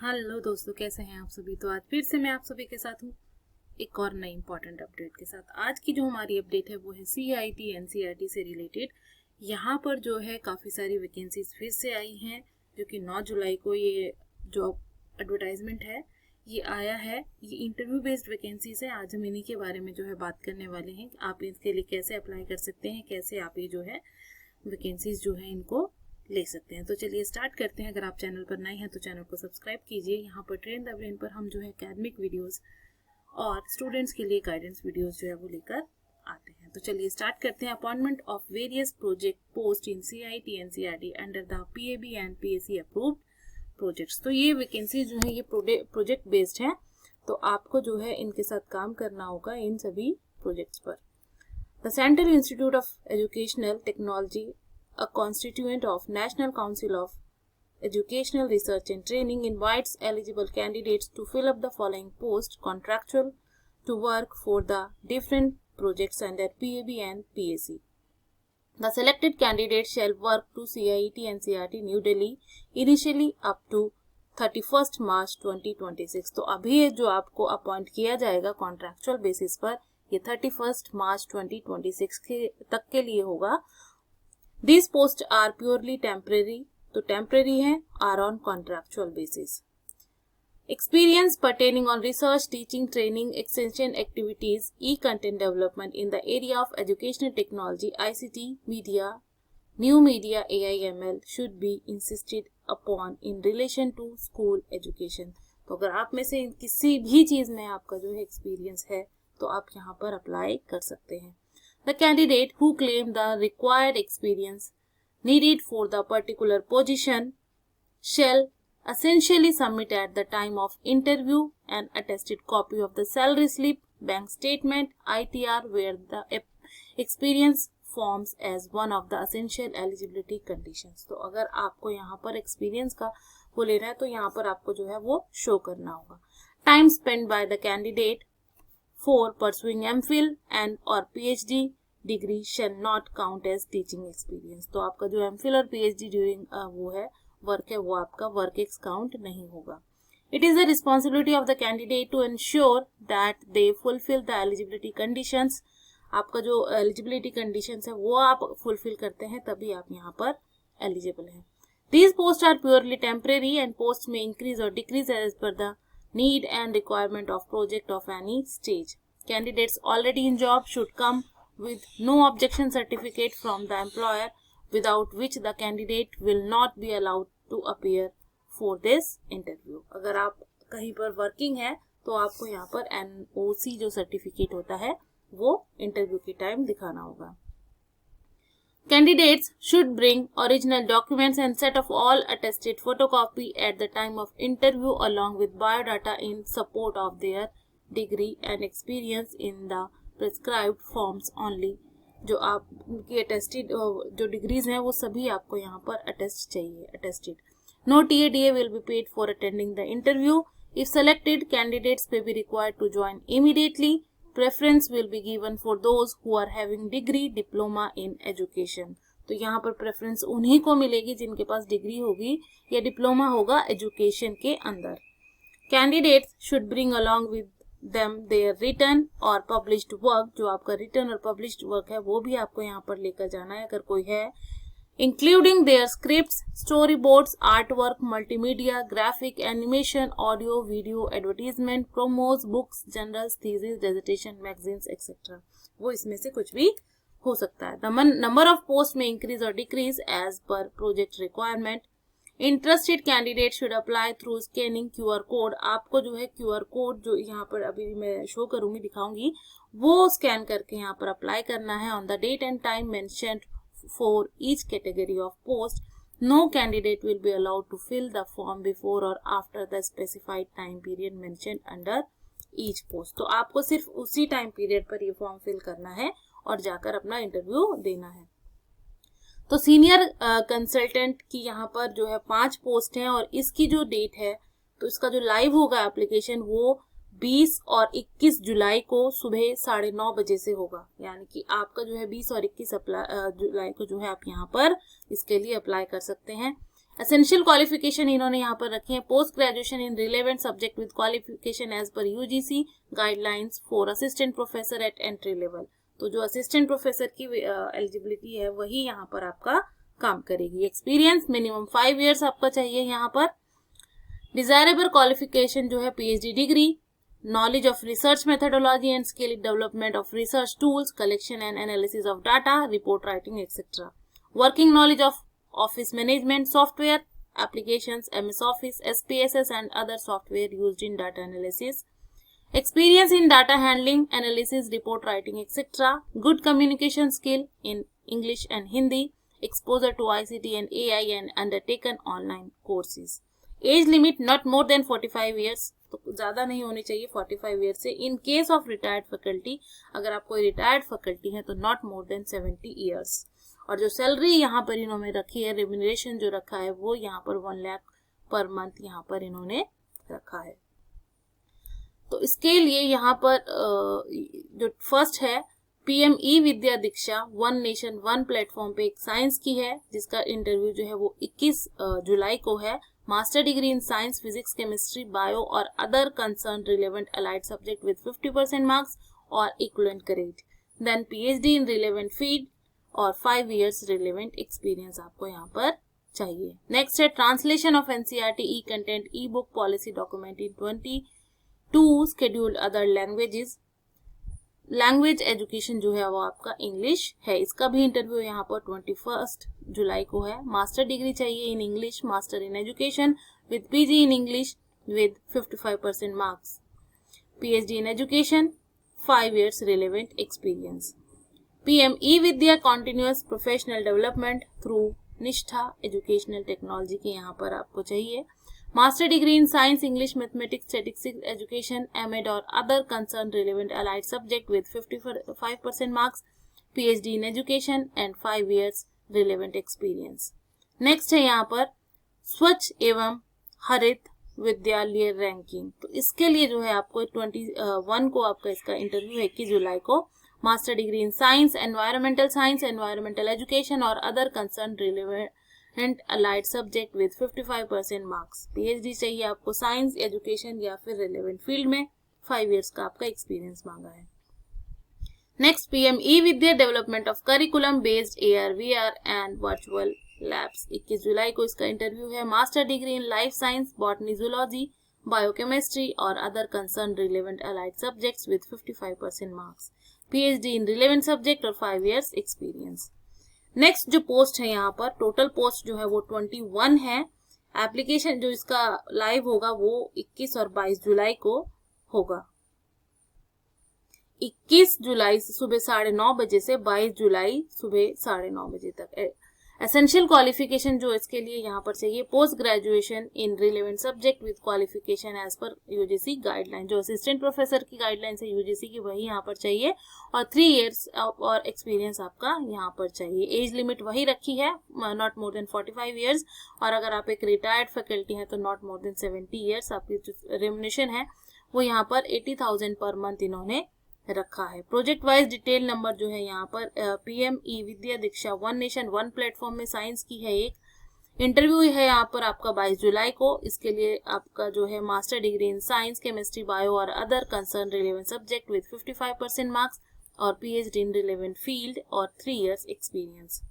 Hello दोस्तों, कैसे हैं आप सभी। तो आज फिर से मैं आप सभी के साथ हूँ एक और नई इंपॉर्टेंट अपडेट के साथ। आज की जो हमारी अपडेट है वो है CIT NCERT से रिलेटेड। यहाँ पर जो है काफ़ी सारी वैकेंसीज फिर से आई हैं, जो कि 9 जुलाई को ये जॉब एडवर्टाइजमेंट है ये आया है। ये इंटरव्यू बेस्ड वैकेंसीज है। आज हम इन्हीं के बारे में जो है बात करने वाले हैं कि आप इसके लिए कैसे अप्लाई कर सकते हैं, कैसे आप ये जो है वैकेंसीज जो है इनको ले सकते हैं। तो चलिए स्टार्ट करते हैं। अगर आप चैनल पर नए हैं तो चैनल को सब्सक्राइब कीजिए। यहाँ पर ट्रेन द ब्रेन पर हम जो है एकेडमिक वीडियोस और स्टूडेंट्स के लिए गाइडेंस वीडियोस जो है वो लेकर आते हैं। तो चलिए स्टार्ट करते हैं। Appointment of various project post in CIT NCERT under the PAB and PSC approved projects. तो ये वैकेंसी जो है ये प्रोजेक्ट बेस्ड है, तो आपको जो है इनके साथ काम करना होगा इन सभी प्रोजेक्ट्स पर। The central institute of educational technology, a constituent of National Council of Educational Research and Training, invites eligible candidates to fill up the following posts: contractual to work for the different projects under PAB and PSC. The selected candidates shall work to CIT NCERT New Delhi initially up to 31st March 2026। तो अभी ये जो आपको appoint किया जाएगा contractual basis पर, ये 31st मार्च 2026 तक के लिए होगा। These posts are purely temporary, तो temporary हैं, are on contractual basis. Experience pertaining on research, teaching, training, extension activities, e-content development in the area of educational technology, ICT, media, new media, AI/ML should be insisted upon in relation to school education। तो अगर आप में से किसी भी चीज़ में आपका जो है एक्सपीरियंस है तो आप यहाँ पर अप्लाई कर सकते हैं। The candidate who claim the required experience needed for the particular position shall essentially submit at the time of interview an attested copy of the salary slip, bank statement, ITR, where the experience forms as one of the essential eligibility conditions। तो अगर आपको यहाँ पर experience का वो लेना है तो यहाँ पर आपको जो है वो शो करना होगा। Time spent by the candidate for pursuing MPhil and or PhD degree shall not count as teaching experience। तो आपका जो MPhil और PhD ड्यूरिंग वो है वर्क है वो आपका वर्क एक्स काउंट नहीं होगा। It is the responsibility of the candidate to ensure that they fulfill the eligibility conditions। आपका जो eligibility conditions है वो आप fulfill करते हैं तभी आप यहाँ पर eligible हैं। These posts are purely temporary and posts may increase or decrease as per the need and requirement of project of any stage। Candidates already in job should come with no objection certificate from the employer, without which the candidate will not be allowed to appear for this interview। अगर आप कहीं पर working है तो आपको यहाँ पर NOC जो सर्टिफिकेट होता है वो इंटरव्यू के टाइम दिखाना होगा। Candidates should bring original documents and set of all attested photocopy at the time of interview along with biodata in support of their degree and experience in the prescribed forms only। जो आप उनकी attested जो degrees हैं वो सभी आपको यहाँ पर अटेस्ट चाहिए, attested. No TADA will be paid for attending the interview. If selected, candidates may be required to join immediately. Preference will be given for those who are having degree diploma in education। तो यहाँ पर preference उन्हीं को मिलेगी जिनके पास degree होगी या diploma होगा एजुकेशन के अंदर। Candidates should bring along with them their written or published work। जो आपका written और published work है वो भी आपको यहाँ पर लेकर जाना है अगर कोई है, including their scripts, storyboards, artwork, multimedia, graphic, animation, audio, video, advertisement, promos, books, journals, thesis, dissertation, magazines, etc। वो इसमें से कुछ भी हो सकता है। The number of posts may increase or decrease as per project requirement। Interested candidate should apply through scanning QR code। आपको जो है QR कोड जो यहाँ पर अभी मैं शो करूँगी, दिखाऊंगी, वो स्कैन करके यहाँ पर अप्लाई करना है on the date and time mentioned for each category of post। No candidate will be allowed to fill the form before or after the specified time period mentioned under each post। तो आपको सिर्फ उसी time period पर ये form fill करना है और जाकर अपना इंटरव्यू देना है। तो सीनियर कंसल्टेंट की यहाँ पर जो है 5 पोस्ट हैं और इसकी जो डेट है तो इसका जो लाइव होगा एप्लीकेशन वो 20 और 21 जुलाई को सुबह 9:30 बजे से होगा। यानी कि आपका जो है 20 और 21 जुलाई को जो है आप यहाँ पर इसके लिए अप्लाई कर सकते हैं। एसेंशियल क्वालिफिकेशन इन्होंने यहाँ पर रखे हैं post graduation in relevant subject with qualification as per UGC guidelines for assistant professor at entry level. तो जो असिस्टेंट प्रोफेसर की एलिजिबिलिटी है वही यहाँ पर आपका काम करेगी। एक्सपीरियंस मिनिमम 5 years आपका चाहिए यहाँ पर। डिजायरेबल क्वालिफिकेशन जो है PhD degree, knowledge of research methodology and skill development of research tools, collection and analysis of data, report writing, etc. Working knowledge of office management software, applications, MS Office, SPSS and other software used in data analysis. Experience in data handling, analysis, report writing, etc. Good communication skill in English and Hindi. Exposure to ICT and AI and undertaken online courses. Age limit not more than 45 years. तो ज़्यादा नहीं होनी चाहिए 45 year से। In case of retired faculty, अगर आप कोई retired faculty है तो नॉट मोर देन 70 ईयर्स। और जो सैलरी यहाँ पर इन्होंने रखी है, रेम्यूनरेशन जो रखा है वो यहाँ पर 1 लाख पर मंथ यहाँ पर इन्होंने रखा है। तो इसके लिए यहाँ पर जो फर्स्ट है पीएम ई विद्या दीक्षा वन नेशन वन प्लेटफॉर्म पे एक साइंस की है, जिसका इंटरव्यू जो है वो 21 जुलाई को है। Master degree in science, physics, chemistry, bio और other concern relevant allied subject with 50% marks और equivalent grade. Then PhD in relevant field और 5 years रिलेवेंट एक्सपीरियंस आपको यहाँ पर चाहिए। नेक्स्ट है translation of NCERT E content e book policy document in 22 scheduled other languages. Language education जो है वो आपका इंग्लिश है। इसका भी इंटरव्यू यहाँ पर 21 जुलाई को है। मास्टर डिग्री चाहिए in English, master in education with PG in English with 55% marks. PhD in education, 5 years relevant experience. PM e Vidya continuous professional development through Nishtha educational technology की यहाँ पर आपको चाहिए। Master degree in science, English, mathematics, statistics, education, MEd और other concern relevant allied subject with 55% marks. PhD in education and 5 years relevant experience. Next है यहाँ पर स्वच्छ एवं हरित विद्यालय रैंकिंग। तो इसके लिए जो है आपको 21 को आपका इसका इंटरव्यू है 21 जुलाई को। Master degree in science, environmental education और other concern relevant allied subject with 55% marks. PhD चाहिए आपको साइंस, एजुकेशन या फिर रिलेवेंट फील्ड में। 5 years का आपका एक्सपीरियंस मांगा है। Next PM e Vidya development of curriculum based AR, VR and virtual labs. 21 जुलाई को इसका इंटरव्यू है। Master degree in life science, botany, zoology, biochemistry और other concern relevant allied subjects with 55% marks. PhD in relevant subject और 5 years experience. Next जो post है यहाँ पर, टोटल पोस्ट जो है वो 21 है। एप्लीकेशन जो इसका लाइव होगा वो 21 और 22 जुलाई को होगा। 21 जुलाई से सुबह 9:30 बजे से 22 जुलाई सुबह 9:30 बजे तक। एसेंशियल क्वालिफिकेशन जो इसके लिए यहाँ पर चाहिए post graduation in relevant subject with qualification as per UGC guideline. जो असिस्टेंट प्रोफेसर की गाइडलाइन है यूजीसी की वही यहाँ पर चाहिए और 3 years और एक्सपीरियंस आपका यहाँ पर चाहिए। एज लिमिट वही रखी है, नॉट मोर देन 45 years। और अगर आप एक रिटायर्ड फैकल्टी हैं तो नॉट मोर देन 70 years। आपकी जो रेम्यूनरेशन है वो यहाँ पर 80,000 पर मंथ इन्होंने रखा है। प्रोजेक्ट वाइज डिटेल नंबर जो है यहाँ पर पीएम ई विद्या दीक्षा वन नेशन वन प्लेटफॉर्म में साइंस की है। एक इंटरव्यू है यहाँ पर आपका 22 जुलाई को। इसके लिए आपका जो है master degree in science, chemistry, bio और other concern relevant subject with 55% marks और पीएचडी इन रिलेवेंट फील्ड और 3 years experience.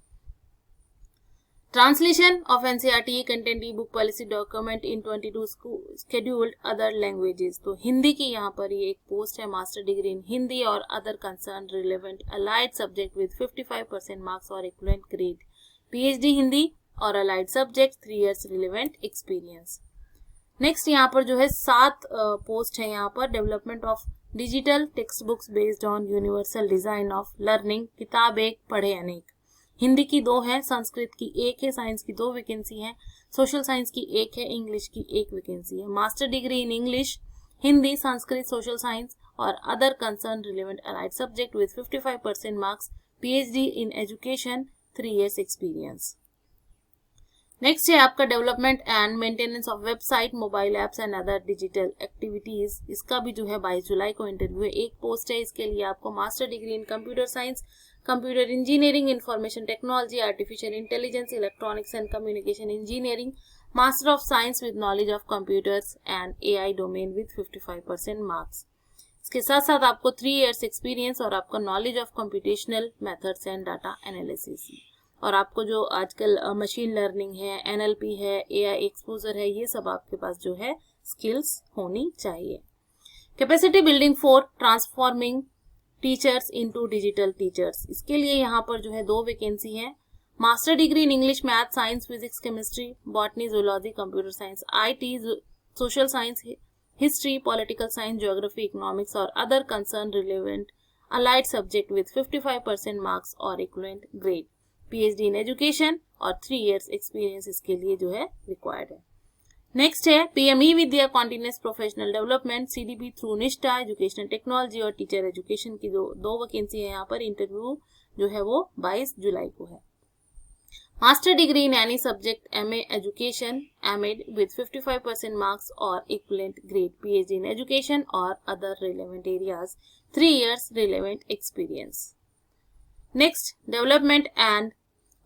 Translation of NCERT content e book policy document in 22 scheduled other languages. तो हिंदी की यहाँ पर ये एक पोस्ट है। मास्टर डिग्री इन हिंदी और other concern relevant allied subject with 55% marks और इक्विवेलेंट ग्रेड। पीएचडी हिंदी और allied subject 3 years relevant experience. Next यहाँ पर जो है 7 पोस्ट है यहाँ पर। Development of digital text books based on universal design of learning. किताब एक पढ़े अनेक। हिंदी की 2 है, संस्कृत की 1 है, साइंस की 2 वैकेंसी है, सोशल साइंस की 1 है, इंग्लिश की 1 वैकेंसी है। Master degree in English, Hindi, Sanskrit, social science और other concern relevant allied subject with 55% marks. PhD in education, 3 years experience. Next है आपका development and maintenance of website, mobile apps and other digital activities. इसका भी जो है 22 जुलाई को इंटरव्यू है। एक पोस्ट है, इसके लिए आपको master degree in computer science, computer engineering, information technology, artificial intelligence, electronics and communication engineering, master of science with knowledge of computers and AI domain with 55% marks. इसके साथ साथ आपको 3 इयर्स एक्सपीरियंस और आपका knowledge of computational methods and data analysis, और आपको जो आजकल मशीन लर्निंग है, एनएलपी है, एआई एक्सपोजर है, ये सब आपके पास जो है स्किल्स होनी चाहिए। Capacity building for transforming teachers into digital teachers, इसके लिए यहाँ पर जो है 2 वैकेंसी है। Master degree in English, math, science, physics, chemistry, botany, zoology, computer science, IT, social science, history, political science, geography, economics और other concern relevant allied subject with 55% marks और equivalent grade, PhD in education और 3 years experience इसके लिए जो है required है। Next है PM e Vidya continuous professional development, CDP through Nishtha, educational technology और टीचर एजुकेशन की 2 वैकेंसी है। यहाँ पर इंटरव्यू जो है वो 22 जुलाई को है। Master degree in any subject, MA education, MEd with 55% marks और equivalent grade, PhD in education और other relevant areas, 3 years relevant experience. Next, development and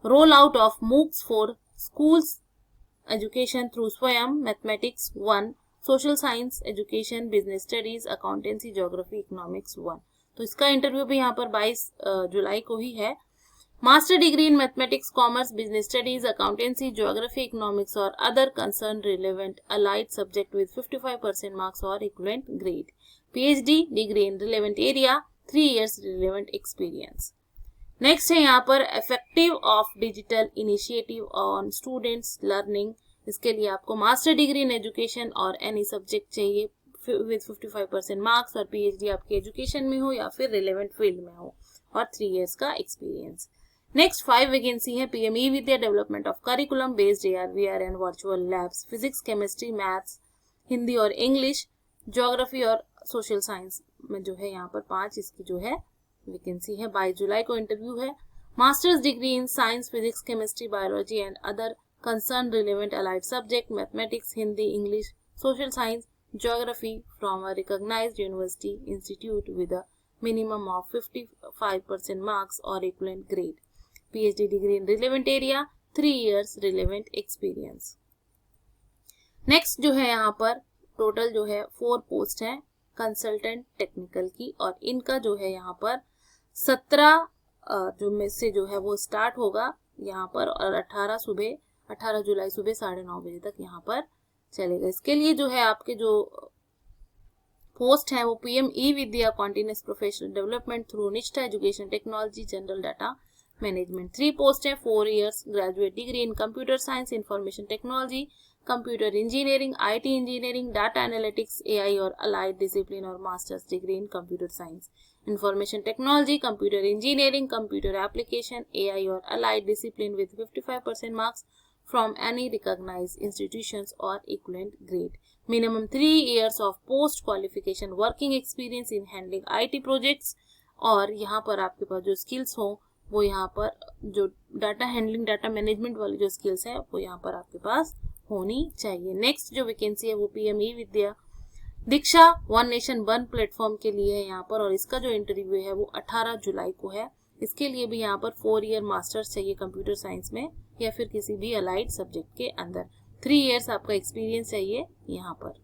roll out of MOOCs for schools education through Swayam, mathematics 1, social science education, business studies, accountancy, geography, economics 1। तो इसका interview भी यहाँ पर 22 जुलाई को ही है। Master degree in mathematics, commerce, business studies, accountancy, geography, economics और other concern relevant allied subject with 55% marks और equivalent grade, PhD degree in relevant area, 3 years relevant experience. Next है यहाँ पर effective of digital initiative on students learning, इसके लिए आपको master degree in education और any subject चाहिए with 55% marks और पीएचडी आपके एजुकेशन में हो या फिर रिलेवेंट फील्ड में हो और 3 इयर्स का एक्सपीरियंस। नेक्स्ट 5 वैकेंसी है PM e Vidya development of curriculum based AR/VR and virtual labs, physics, chemistry, maths, Hindi और इंग्लिश, ज्योग्राफी और सोशल साइंस में जो है यहाँ पर 5 इसकी जो है वैकेंसी है। 22 जुलाई को इंटरव्यू है। Masters degree in science, physics, chemistry, biology and other concern relevant allied subject, mathematics, Hindi, English, social science, geography from a recognised university institute with a minimum of 55% marks और equivalent grade, PhD degree in relevant area, 3 years relevant experience. Next जो है यहाँ पर total जो है 4 post है consultant technical की, और इनका जो है यहाँ पर 17 जो में से जो है वो स्टार्ट होगा यहाँ पर और 18 जुलाई सुबह 9:30 बजे तक यहाँ पर चलेगा। इसके लिए जो है आपके जो पोस्ट है वो PM e Vidya continuous professional development through Nishtha education technology general data management, 3 post है। 4 years graduate degree in computer science, information technology, computer engineering, IT engineering, data analytics, AI और अलाइड डिसिप्लिन और masters degree in computer science, information technology, computer engineering, computer application, AI और allied discipline with 55% marks from any recognized institutions or equivalent grade. Minimum 3 years of post qualification working experience in handling IT projects, और यहाँ पर आपके पास जो skills हो वो यहाँ पर जो डाटा हैंडलिंग, डाटा मैनेजमेंट वाली जो स्किल्स है वो यहाँ पर आपके पास होनी चाहिए। नेक्स्ट जो वैकेंसी है वो पीएमई विद्या दीक्षा वन नेशन वन प्लेटफॉर्म के लिए है यहाँ पर, और इसका जो इंटरव्यू है वो 18 जुलाई को है। इसके लिए भी यहाँ पर 4 ईयर मास्टर्स चाहिए कंप्यूटर साइंस में या फिर किसी भी अलाइड सब्जेक्ट के अंदर, 3 इयर्स आपका एक्सपीरियंस चाहिए यहाँ पर।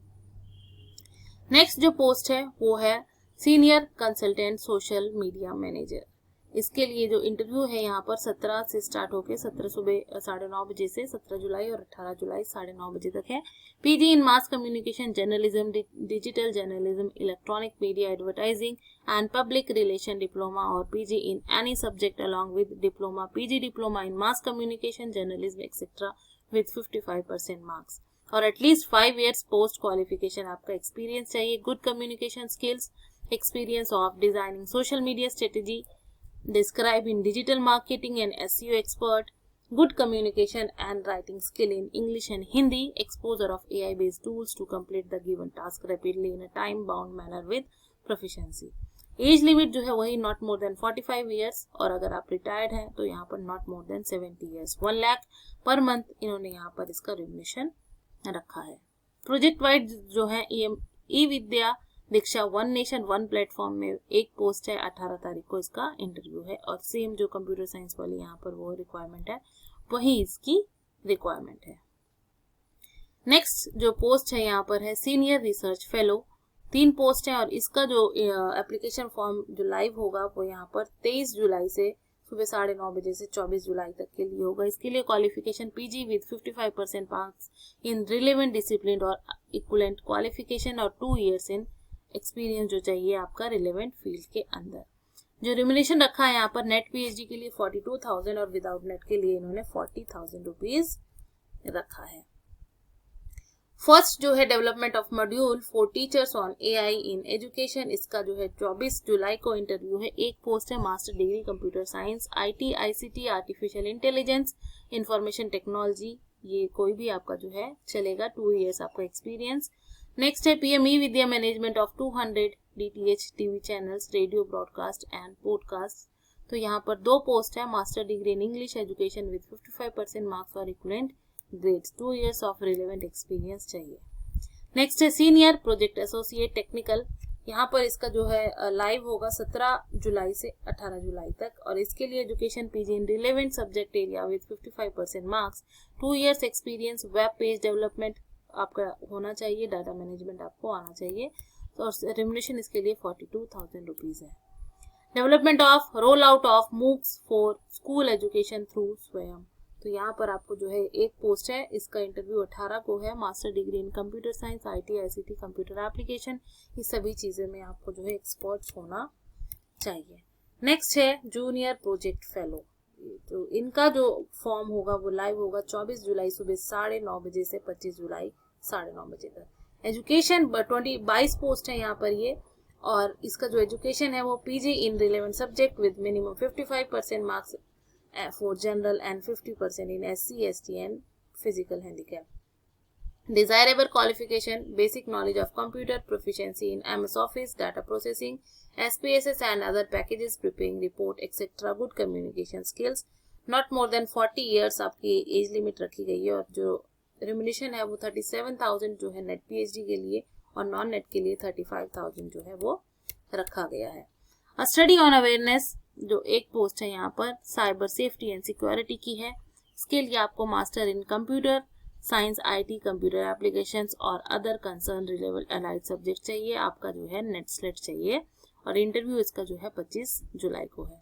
नेक्स्ट जो पोस्ट है वो है senior consultant social media manager. इसके लिए जो इंटरव्यू है यहाँ पर 17 से स्टार्ट होकर 17 सुबह 9:30 बजे से 17 जुलाई और 18 जुलाई 9:30 बजे तक है। PG in mass communication journalism, digital journalism, electronic media advertising and public relation diploma, और PG in any subject along with diploma, PG diploma in mass communication journalism etcetera with 55% marks, और एटलीस्ट 5 इयर्स पोस्ट क्वालिफिकेशन आपका experience चाहिए। Good communication skills, experience of designing social media strategy, describe in digital marketing and SEO expert, good communication and writing skill in English and Hindi, exposure of AI based tools to complete the given task rapidly in a time bound manner with proficiency. Age limit जो है वही not more than 45 years, और अगर आप retired हैं तो यहाँ पर not more than 70 years. 1 lakh per month इन्होंने यहाँ पर इसका रेम्युनेशन रखा है। प्रोजेक्ट वाइड जो है ई विद्या दीक्षा वन नेशन वन प्लेटफॉर्म में एक पोस्ट है, 18 तारीख को इसका इंटरव्यू है। और सेम जो कंप्यूटर साइंस वाली यहाँ पर वो रिक्वायरमेंट है, वही इसकी रिक्वायरमेंट है। नेक्स्ट जो पोस्ट है यहाँ पर है सीनियर रिसर्च फेलो, 3 पोस्ट है और इसका जो एप्लीकेशन फॉर्म जो लाइव होगा वो यहाँ पर 23 जुलाई से सुबह 9:30 बजे से 24 जुलाई तक के लिए होगा। इसके लिए qualification PG with 55% marks in relevant discipline और इक्विवेलेंट क्वालिफिकेशन और 2 years इन एक्सपीरियंस जो चाहिए आपका रिलेवेंट फील्ड के अंदर। जो रिम्यूनरेशन रखा है यहाँ पर नेट पीएचडी के लिए 42,000 और विदाउट नेट के लिए इन्होंने 40,000 रुपीज रखा है। फर्स्ट जो है development of module for teachers on AI in education, इसका जो है 24 जुलाई को इंटरव्यू है। एक पोस्ट है master degree computer science, IT, ICT, artificial intelligence, information technology, ये कोई भी आपका जो है चलेगा, 2 years आपका एक्सपीरियंस। नेक्स्ट है PM e Vidya management of 200 DTH TV channels, radio broadcast and podcast. तो यहाँ पर 2 पोस्ट है, master degree in English education with 55% marks और equivalent grades, 2 years of relevant experience चाहिए। नेक्स्ट है सीनियर प्रोजेक्ट एसोसिएट टेक्निकल, यहाँ पर इसका जो है लाइव होगा 17 जुलाई से 18 जुलाई तक और इसके लिए education PG in relevant subject area with 55% marks, 2 years experience, web page development आपका होना चाहिए, डाटा मैनेजमेंट आपको आना चाहिए। तो रिम्यूनरेशन इसके लिए 42,000 रुपीज है। Development of role out of MOOCs for school education through स्वयं, तो यहाँ पर आपको जो है एक पोस्ट है, इसका इंटरव्यू 18 को है। Master degree in computer science, IT, ICT, computer application, ये सभी चीजें में आपको जो है एक्सपर्ट होना चाहिए। नेक्स्ट है जूनियर प्रोजेक्ट फेलो, तो इनका जो फॉर्म होगा वो लाइव होगा 24 जुलाई सुबह 9:30 बजे से 25 जुलाई 9:30 बजे तक। एजुकेशन 22 पोस्ट है यहाँ पर ये, और इसका जो एजुकेशन है वो PG in relevant subject with minimum 55% marks for general and 50% in SC, ST and physical handicap. Desirable qualification, basic knowledge of computer, proficiency in MS Office, data processing, SPSS and other packages, preparing report, etc. Good communication skills. Not more than 40 years आपकी age limit रखी गई है और जो remuneration है वो 37,000 जो है नेट पीएचडी के लिए और नॉन नेट के लिए 35,000 जो है वो रखा गया है। स्टडी ऑन अवेयरनेस जो एक पोस्ट है यहाँ पर साइबर सेफ्टी एंड सिक्योरिटी की है। इसके लिए आपको master in computer science, IT, computer applications और other concern relevant allied subject चाहिए। आपका जो है नेट स्लेट चाहिए और इंटरव्यू इसका जो है 25 जुलाई को है।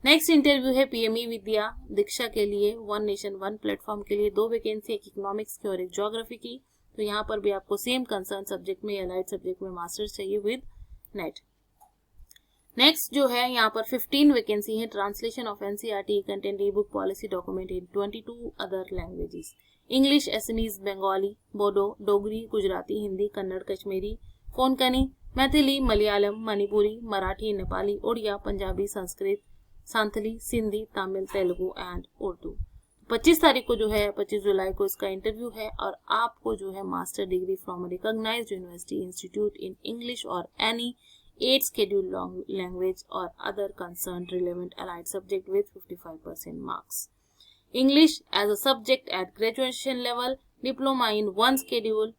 नेक्स्ट इंटरव्यू है पीएमई विद्या दीक्षा के लिए, वन नेशन वन प्लेटफॉर्म के लिए 2 वैकेंसी, एक इकोनॉमिक्स की और एक ज्योग्राफी की। तो यहाँ पर भी आपको सेम कंसर्न सब्जेक्ट में, अलाइड सब्जेक्ट में मास्टर्स चाहिए विद नेट। नेक्स्ट जो है यहाँ पर 15 वैकेंसी है, translation of NCERT content, e book, policy document in 22 other languages, English, Assamese, Bengali, Bodo, Dogri, Gujarati, Hindi, Kannada, Kashmiri, Konkani, Maithili, Malayalam, Manipuri, Marathi, Nepali, Oriya, Punjabi, Sanskrit, Santhali, Sindhi, Tamil, Telugu and Urdu. 25 तारीख को जो है 25 जुलाई को इसका इंटरव्यू है और आपको जो है master degree from recognised university institute in English और any 8 scheduled language or other concerned relevant allied subject with 55% marks. English as a subject at graduation level, diploma in 1 scheduled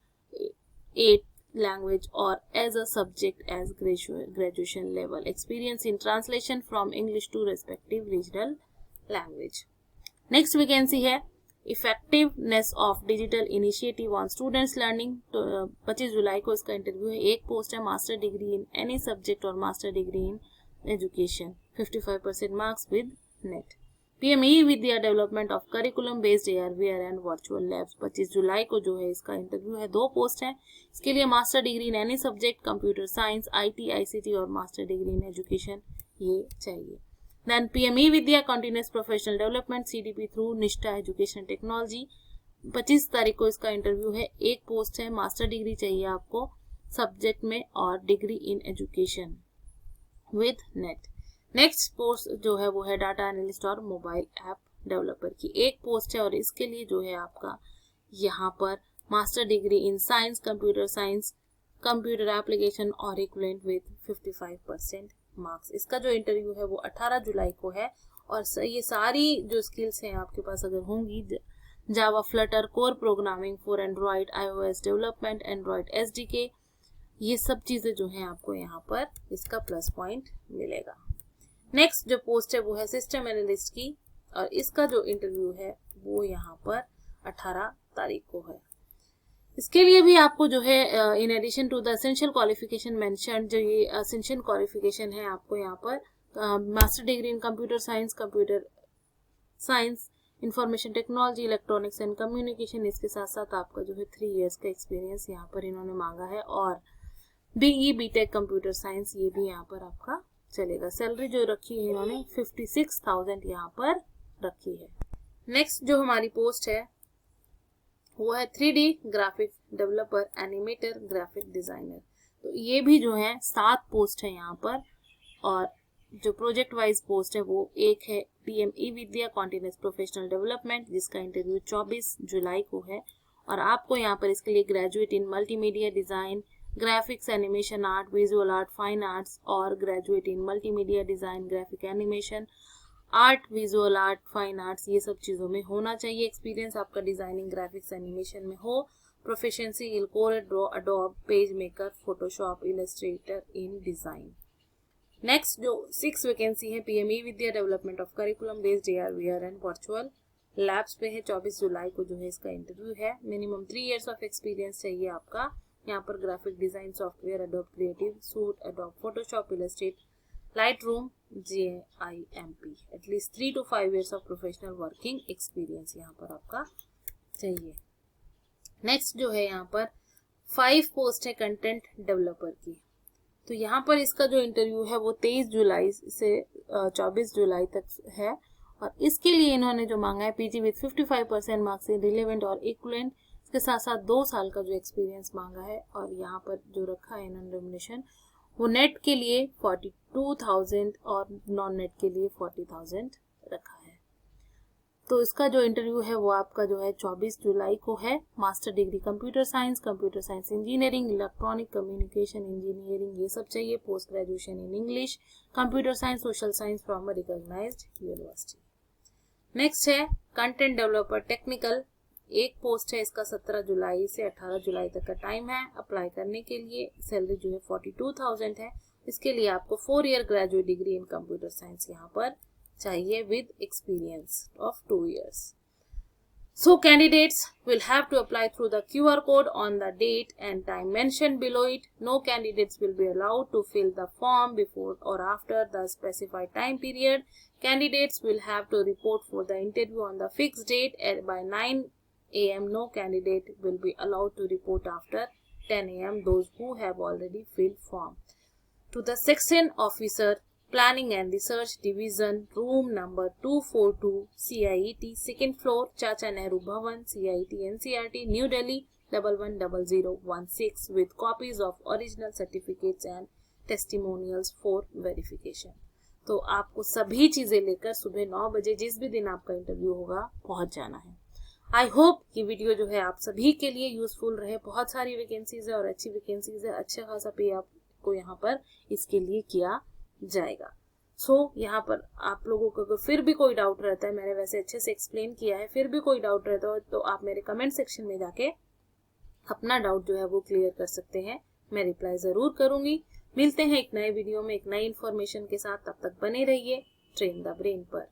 8 language or as a subject as graduation level. Experience in translation from English to respective regional language. Next vacancy है effectiveness of digital initiative on students learning. तो 25 जुलाई को इसका interview है। एक post है master degree in any subject और master degree in education, 55% marks with NET. PM e Vidya development of curriculum based AR VR and virtual labs, 25 जुलाई को जो है इसका इंटरव्यू है। 2 पोस्ट है, इसके लिए master degree in any subject, computer science, IT, ICT और मास्टर डिग्री इन एजुकेशन ये चाहिए। Then PME Vidya Continuous Professional Development CDP through निष्ठा एजुकेशन टेक्नोलॉजी, 25 तारीख को इसका इंटरव्यू है। एक पोस्ट है, मास्टर डिग्री चाहिए आपको सब्जेक्ट में और degree in education with NET. Next post जो है वो है डाटा एनालिस्ट और मोबाइल ऐप डेवलपर की। एक पोस्ट है और इसके लिए जो है आपका यहाँ पर master degree in science, computer application और इक्विवेलेंट विद 55% मार्क्स। इसका जो इंटरव्यू है वो 18 जुलाई को है और ये सारी जो स्किल्स हैं आपके पास अगर होंगी, Java, Flutter, core programming for Android, iOS development, Android SDK, ये सब चीज़ें जो हैं आपको यहाँ पर इसका प्लस पॉइंट मिलेगा। नेक्स्ट जो पोस्ट है वो है सिस्टम एनालिस्ट की, और इसका जो इंटरव्यू है वो यहाँ पर 18 तारीख को है। इसके लिए भी आपको जो है in addition to the essential qualification mention, जो ये एसेंशियल क्वालिफिकेशन है आपको यहाँ पर master degree in computer science, information technology, electronics and communication, इसके साथ साथ आपका जो है 3 इयर्स का एक्सपीरियंस यहाँ पर इन्होंने मांगा है, और BE बीटेक कंप्यूटर साइंस ये भी यहाँ पर आपका चलेगा। सैलरी जो रखी है इन्होंने 56,000 यहाँ पर रखी है। नेक्स्ट जो हमारी पोस्ट है वो है 3D graphic developer, animator, graphic designer. तो ये भी जो है 7 पोस्ट है यहाँ पर, और जो प्रोजेक्ट वाइज पोस्ट है वो एक है PM ई-विद्या कॉन्टिन्यूस प्रोफेशनल डेवलपमेंट, जिसका इंटरव्यू 24 जुलाई को है, और आपको यहाँ पर इसके लिए graduate in multimedia design, graphics, animation art, visual art, fine arts, और graduate in multimedia design, graphic animation art, visual art, fine arts, ये सब चीज़ों में होना चाहिए एक्सपीरियंस आपका। डिजाइनिंग, ग्राफिक्स, एनिमेशन में हो, प्रोफिशिएंसी इन कोरेड, Adobe, page maker, Photoshop, Illustrator इन डिजाइन। नेक्स्ट जो 6 वैकेंसी है PM ई-विद्या development of curriculum based AR VR and virtual labs पे है। 24 जुलाई को जो है इसका इंटरव्यू है। मिनिमम 3 इयर्स ऑफ एक्सपीरियंस चाहिए आपका यहाँ पर। Graphic design software Adobe creative suit, Adobe Photoshop, illustrate, Lightroom, GIMP, at least 3 to 5 years of professional working experience यहाँ पर आपका चाहिए। नेक्स्ट जो है यहाँ पर 5 पोस्ट है कंटेंट डेवलपर की। तो यहाँ पर इसका जो इंटरव्यू है वो 23 जुलाई से 24 जुलाई तक है, और इसके लिए इन्होंने जो मांगा है PG with 55% marks in relevant और इक्वलेंट, इसके साथ साथ 2 साल का जो एक्सपीरियंस मांगा है, और यहाँ पर जो रखा है इन्होंने रेम्युनरेशन वो नेट के लिए 42,000 और नॉन नेट के लिए 40,000 रखा है। तो इसका जो इंटरव्यू है वो आपका जो है 24 जुलाई को है। Master degree computer science engineering, electronic communication engineering, ये सब चाहिए। Post graduation in English, computer science, social science from a recognised university. Next है कंटेंट डेवलपर टेक्निकल, एक पोस्ट है, इसका 17 जुलाई से 18 जुलाई तक का टाइम है अप्लाई करने के लिए। सैलरी जो है 42,000 है। इसके लिए आपको 4 year graduate degree in computer science यहाँ पर चाहिए with experience of 2 years. So candidates will have to apply through the QR code on the date and time mentioned below it. No candidates will be allowed to fill the form before or after the specified time period. Candidates will have to report for the interview on the fixed date by 9 AM. No candidate will be allowed to report after 10 AM. Those who have already filled form. To the section officer, Planning and Research Division, room number 242, CIET, second floor, Chacha Nehru Bhavan, CIET NCRT, New Delhi 110016, with copies of original certificates and testimonials for verification. तो आपको सभी चीजें लेकर सुबह 9 बजे जिस भी दिन आपका इंटरव्यू होगा पहुंच जाना है। आई होप ये वीडियो जो है आप सभी के लिए यूजफुल रहे। बहुत सारी वैकेंसीज है और अच्छी वैकेंसीज है, अच्छा खासा पे आपको यहाँ पर इसके लिए किया जाएगा। यहाँ पर आप लोगों को अगर फिर भी कोई डाउट रहता है, मैंने वैसे अच्छे से एक्सप्लेन किया है, फिर भी कोई डाउट रहता है तो आप मेरे कमेंट सेक्शन में जाके अपना डाउट जो है वो क्लियर कर सकते हैं। मैं रिप्लाई जरूर करूंगी। मिलते हैं एक नए वीडियो में एक नई इन्फॉर्मेशन के साथ। तब तक बने रहिए ट्रेन द ब्रेन पर।